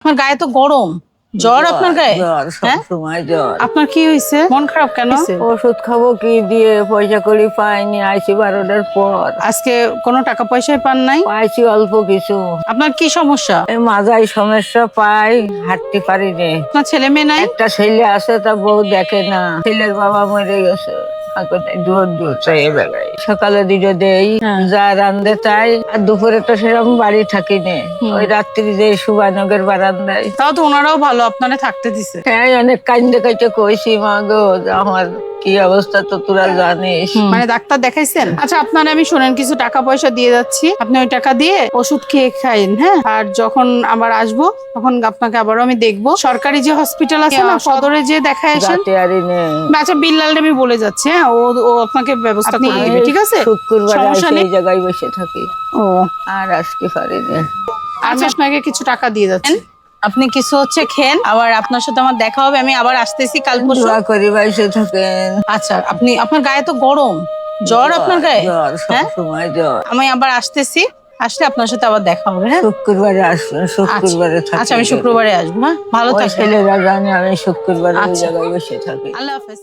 আপনার গায়ে তো গরম, জ্বর আপনার গায়ে? জ্বর, হ্যাঁ? সবসময় জ্বর। আপনার কি হয়েছে? মন খারাপ কেন? ওষুধ খাবো কি দিয়ে, পয়সা কড়ি পাইনি, আইসি 12টার পর। আজকে কোনো টাকা পয়সাই পান নাই? পাইছি অল্প কিছু। আপনার কি সমস্যা? এই মাজায় সমস্যা, পাই হাঁটতে পারি নে। আপনার ছেলে মেয়ে নাই? একটা ছেলে আছে, তা বউ দেখে না। ছেলের বাবা মরে গেছে। সকালে দিকে দেই, যা রান্ধে তাই। আর দুপুরে তো সেরকম বাড়ি থাকি নে, ওই রাত্রি যে সুবানগের বারান্দায়। তাও তো ওনারাও ভালো, আপনারে থাকতে দিছে। হ্যাঁ, অনেক কান্দে কাইতে কইছি, মা গো আমার কি অবস্থা তো তোরা জানিস। মানে ডাক্তার দেখাইছেন? আচ্ছা, আপনার আমি শোনেন, কিছু টাকা পয়সা দিয়ে যাচ্ছি, আপনি ওই টাকা দিয়ে ওষুধ খেয়ে খাইন, হ্যাঁ? আর যখন আবার আসবো তখন আপনাকে আবারও আমি দেখবো। সরকারি যে হসপিটাল আছে না, সদরে যে দেখায় আসেন। যাতে আরই নেই। আচ্ছা, বিল্লাল আমি বলে যাচ্ছি, হ্যাঁ? ও আপনাকে ব্যবস্থা করে দিবে, ঠিক আছে? শুক্রবার সমস্যা নেই। এই জায়গায় বসে থাকি, ও আর আসতে পারি না। আচ্ছা, আপনাকে কিছু টাকা দিয়ে যাচ্ছি, আপনি কিছু খেন। আবার আপনার সাথে আমার দেখা হবে, আমি আবার আসতেছি কাল পরশু। দোয়া করি বসে থাকেন। আচ্ছা, আপনার গায়ে তো গরম, জ্বর আপনার গায়ে? জ্বর, হ্যাঁ, সবসময় জ্বর। আমি আবার আসতেছি, আসলে আপনার সাথে আবার দেখা হবে, হ্যাঁ? শুক্রবারে আসবেন, শুক্রবারে থাকি। আচ্ছা, আমি শুক্রবারে আসবো, হ্যাঁ? ভালো ওই থাকবেন। ছেলেরা জানে আমি শুক্রবারে ওই আচ্ছা। জায়গায় বসে থাকি। আল্লাহ হাফেজ।